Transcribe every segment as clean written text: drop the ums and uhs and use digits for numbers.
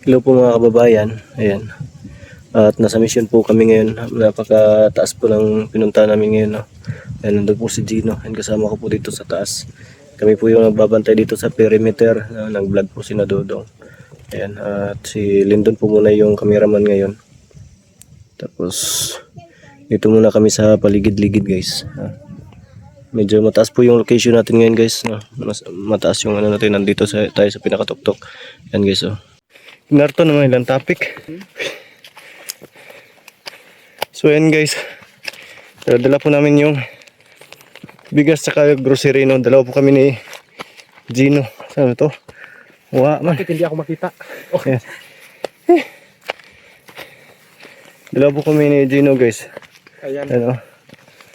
Hello po mga kababayan, ayan. At nasa mission po kami ngayon. Napakataas po ng pinunta namin ngayon. No? Ayan, nandun po si Gino. Ayan, kasama ko po dito sa taas. Kami po yung nagbabantay dito sa perimeter. Nag-vlog po si Nadodong. Ayan, at si Lyndon po muna yung cameraman ngayon. Tapos, dito muna kami sa paligid-ligid guys. Medyo mataas po yung location natin ngayon guys. Mataas yung ano natin, nandito tayo sa pinakatuktok. Ayan guys, oh. Narto naman ilang topic. So ayan guys, dala po namin yung bigas saka grocery, no. Dalawa po kami ni Gino. Saan to? Wala man. Bakit hindi ako makita? Okay. Dalawa po kami ni Gino guys. Ayan. Ano?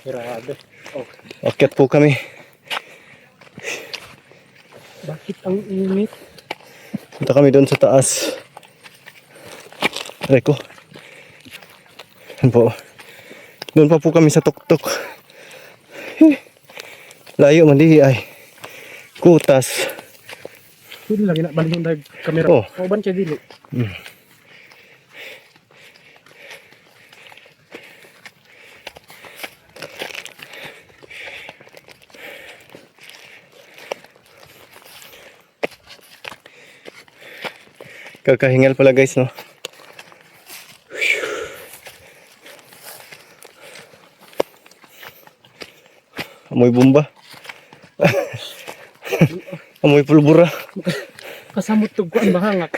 Grabe. Oh. Akyat po kami. Bakit ang init? Punta kami doon sa taas. Aray ko. Yan po. Doon pa po kami sa tuktok. Layo man di ay. Kutas. Hindi lagi na balik yung camera. Oh. Oh, ban siya dili. Kakahingal pala guys, no. Amoy bomba. Amoy pulbura. Kasamot tugkuan bahangak.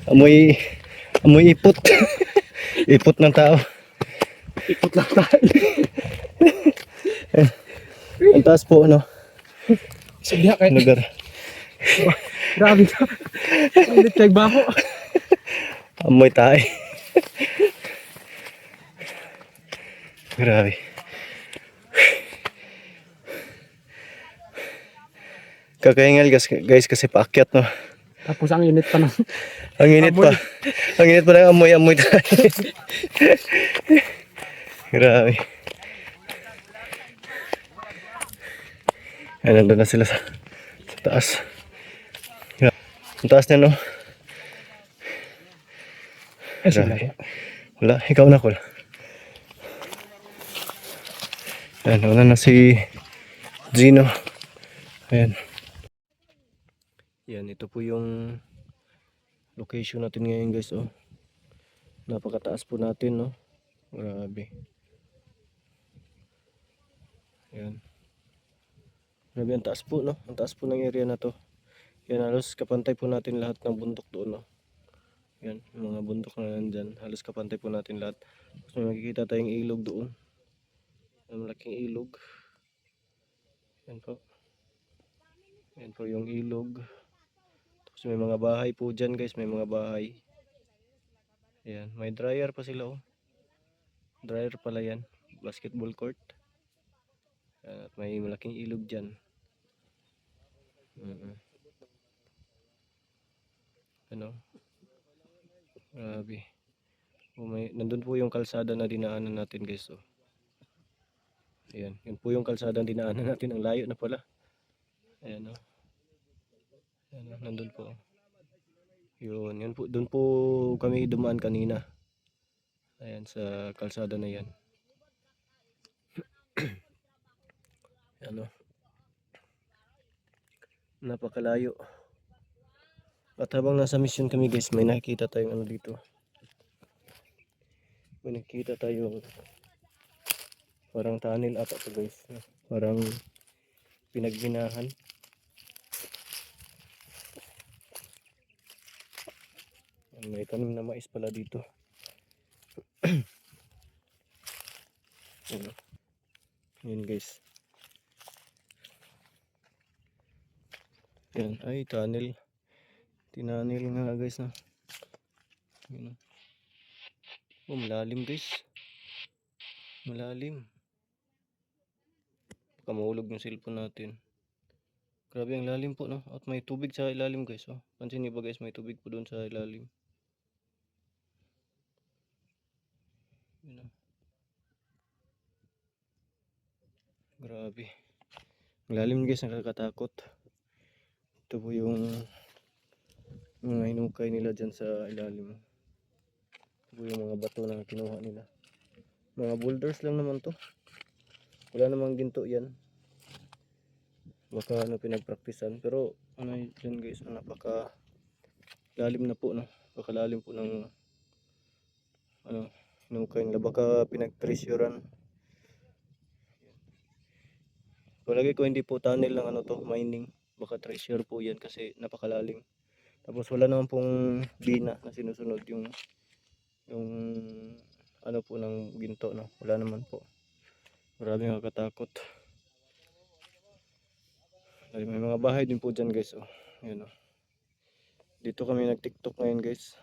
Amoy ipot. Ipot ng tao. Ikot lang tayo. Ang taas po, no. Sige kay Lugar. grabe ka. Hindi tag baho. Amoy tae. Grabe. Kakahingal guys kasi paakyat, no. Tapos ang init pa ng Ang init amoy. pa. Ang init pa ng amoy tayo. Grabe. Ayan, nandun na sila sa taas. Ang taas na, no. Ay, sila. Grabe. Wala, ikaw na ko. Ayan, wala na si Gino. Ayan. Yan, ito po yung location natin ngayon guys, oh. Napakataas po natin, no. Grabe. Ayan. Grabe, ang taas po, no. Ang taas po ng area na to. Yan, halos kapantay po natin lahat ng bundok doon, no. Yan, yung mga bundok na nandyan. Halos kapantay po natin lahat. Tapos may makikita tayong ilog doon. Ang malaking ilog. Yan po. Yan po yung ilog. Tapos may mga bahay po dyan guys. May mga bahay. Yan. May dryer pa sila, oh. Dryer pala yan. Basketball court. Yan. At may malaking ilog dyan. Ano? Grabe. Nandun po yung kalsada na dinaanan natin guys, oh. Ayan. Yan po yung kalsada na dinaanan natin. Ang layo na pala. Ayan, oh. Ayan, oh. Nandun po. Yun. Yan po. Doon po kami dumaan kanina. Ayan, sa kalsada na yan. Ayan, oh. Napakalayo. At habang nasa mission kami guys, may nakikita tayong ano dito. May nakikita tayong parang tunnel ata to guys. Parang pinagbinahan. May tanim na mais pala dito. Yan guys. Yan ay tunnel. Tinanil nga guys, na. Yan. Oh, malalim guys. Malalim. Baka mahulog yung cellphone natin. Grabe ang lalim po, no? At may tubig sa ilalim guys, oh. Pansin niyo ba guys, may tubig po doon sa ilalim. Yan, oh. Grabe. Ang lalim guys, nakakatakot. Ito po yung mga hinukay nila dyan sa ilalim. Ito po yung mga bato na kinuha nila. Mga boulders lang naman to. Wala namang ginto yan. Baka ano pinagpraktisan. Pero ano yun guys, baka lalim na po, no? Baka lalim po ng ano, hinukay nila. Baka pinag-treasurean. Palagi ko hindi po tunnel lang ano to, mining. Baka treasure po yan kasi napakalalim. Tapos wala naman pong bina na sinusunod yung ano po ng ginto, no? Wala naman po. Maraming nakakatakot. Ay, may mga bahay din po dyan guys, oh. Ayan, oh. Dito kami nag-tiktok ngayon guys.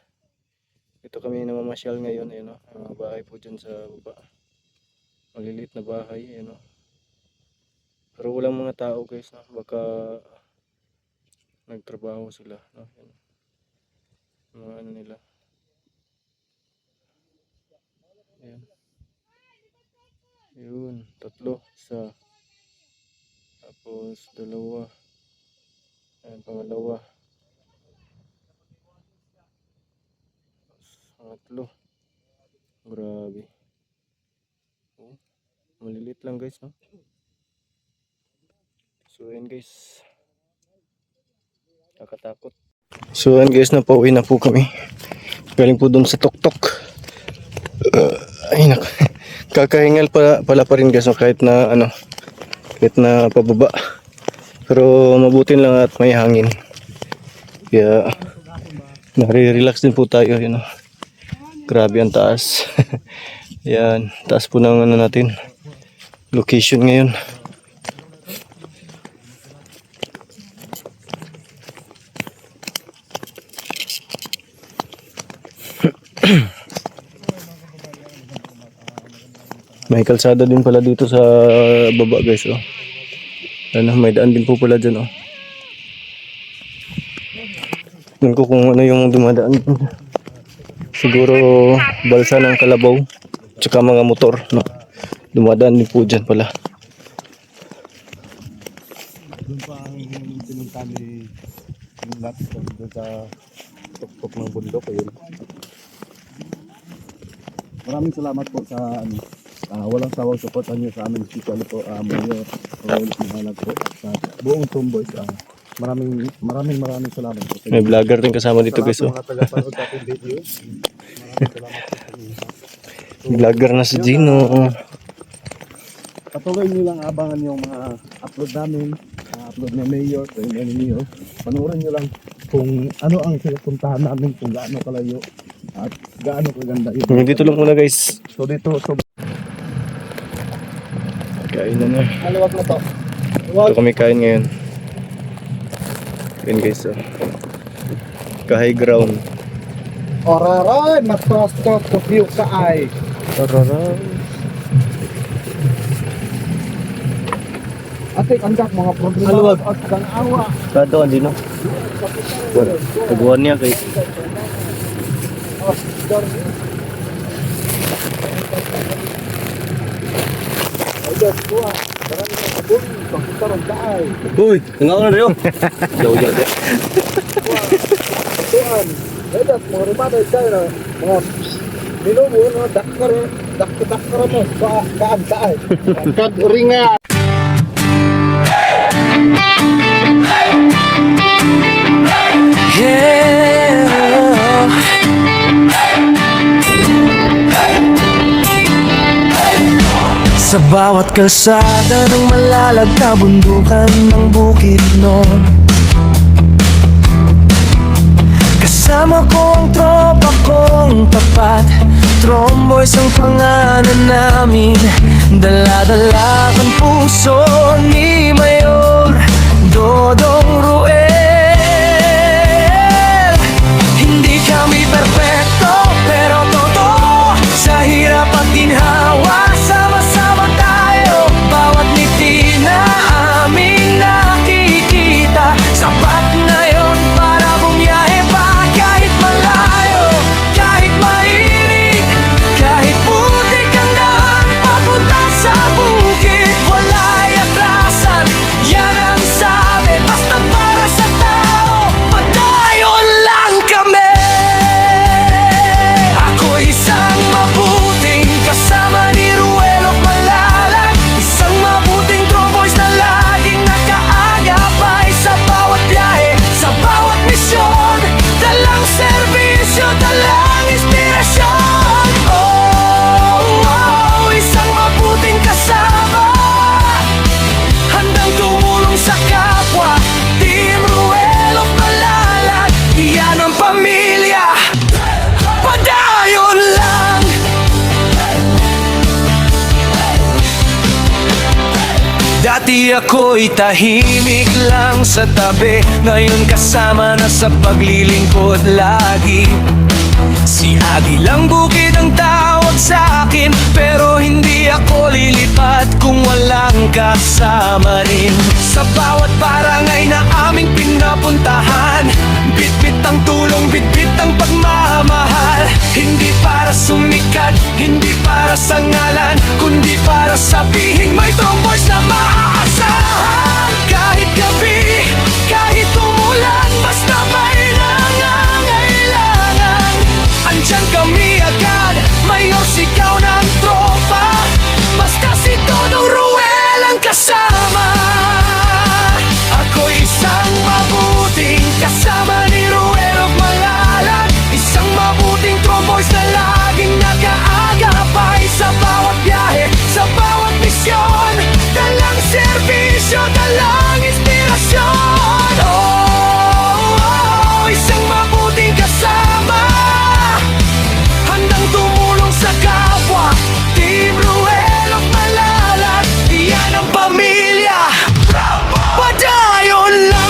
Dito kami namamasyal ngayon, ayan, oh. Mga bahay po dyan sa baba. Maliliit na bahay, ayan, oh. Pero walang mga tao guys, no? Baka nagtrabaho sila, no? Ayan. Mga ano nila. Ayan. Yun, 3, 1. Tapos 2. Ayan, pangalawa. Tapos 3. Grabe. Oh, malilit lang guys, no? So ayan guys. Nakatakot. So ayan guys, napauwi na po kami. Galing po doon sa tuktok. Ay naku. Kakahingal pala pa rin guys, no? Kahit na ano, kahit na pababa. Pero mabutin lang at may hangin. Kaya nare-relax din po tayo, you know. Grabe ang taas. Yan, taas po ng ano natin. Location ngayon. May kalsada din pala dito sa baba guys, oh. Ano, may daan din po pala dyan, oh. Tingnan ko kung ano yung dumadaan. Siguro balsa ng kalabaw. Tsaka mga motor, no. Dumadaan din po dyan pala. Doon pa ang pinunta ni lapis doon sa tuktok ng bundok. Ayun. Maraming salamat po sa ano, walang sawang support niyo sa amin, especially po Mayor Roel Mahalag po at sa buong Tomboys. Maraming salamat po. May vlogger din kasama dito guys, oh. Mga tagapanood sa ating video. Maraming salamat po sa inyo. Vlogger na si Gino. Patuloy niyo lang abangan yung mga upload namin, upload ni Mayor, niyo. Panoorin niyo lang kung ano ang pinupuntahan namin, kung gaano kalayo at gaano kaganda yun. Dito lang muna guys. So dito, Kain na na. maluwag na to. Ito kami kain ngayon. Yun guys, oh. Ka-high ground. Oraray, matastos to view ka ay. Tararay. Ate, andak mga problema. Maluwag. At kang awa. Kado ka Gino. Taguan niya kay. Ayos ko Marami na sabon. Pagkitaran ka ay. Uy, tengok na rin. Jauh-jauh dia. Tuan. Ayos, mga rumada tayo. Mga minubo, dakar mo. Kaan ka ay. Kag-uringa. Sa bawat kalsada ng malalagta bundukan ng bukid noon, kasama ko ang tropa kong tapat. Tromboys ang pangalan namin, dala-dala ang puso ni Mayor Dodong Ruel. Hindi kami perfecto pero totoo, sa hirap at ginhawa sama-sama tayo. Bawat ngiti na aming nakikita, sapat na yon para bumiyahe pa. Kahit malayo, kahit mainit, kahit putik ang daan papunta sa bukid, wala'y atrasan, yan ang sabi, basta para Dati ako'y tahimik lang sa tabi, ngayon kasama na sa paglilingkod lagi. Si Agi lang bukid ang tawag sa akin, pero hindi ako lilipat kung walang kasama rin. Sa bawat barangay na aming pinapuntahan, bitbit ang tulong, bitbit ang pagmamahal. Hindi para sumikat, hindi para sa ngalan, kundi para sabihin may tromboys na maaasahan. Kahit gabi, kahit umulan, basta may nangangailangan, andyan kami agad, mayor sigaw ng tropa, basta si Todong Ruel ang kasama. Ako'y isang mabuting kasama ni Ruel of Malalag, isang mabuting tromboys na laging nag-aagapay sa bawat biyahe, sa bawat misyon, dalang serbisyo, dalang inspirasyon. Oh, isang mabuting kasama, handang tumulong sa kapwa. Team Ruel of Malalag, iyan ang pamilya, padayon lang.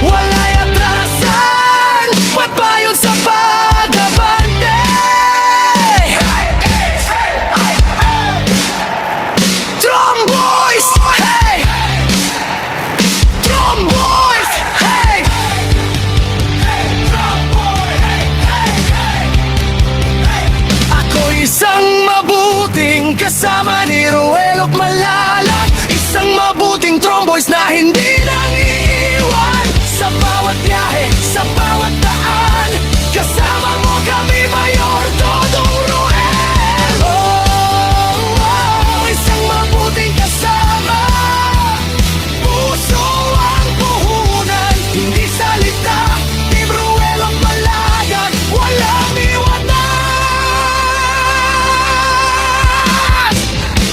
Wala'y atrasan, magbayon sa pag-abante. Tromboys, hey! Tromboys, hey! Ako isang mabuting kasama ni Ruel of Malalag, isang mabuting tromboys na hindi nang iiwan. Sa bawat biyahe, sa bawat daan, kasama mo kami, Mayor Todong Ruel. Oh, isang mabuting kasama, puso ang puhunan, hindi salita. Team Ruel of Malalag, walang iwanan,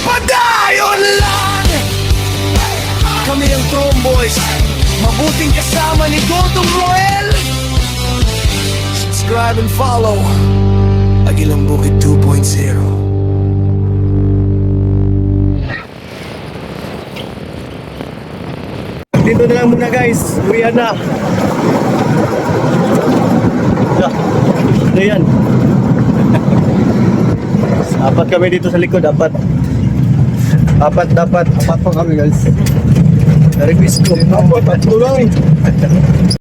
padayon lang. Kami ang Tromboys, mabuting kasama ni Todong Ruel. Subscribe and follow Agilang Bukid 2.0. Dito na lang muna guys, uwian na. Ano yan? Apat kami dito sa likod, apat. Apat dapat. Apat pa kami guys. Request ko. Apat lang eh.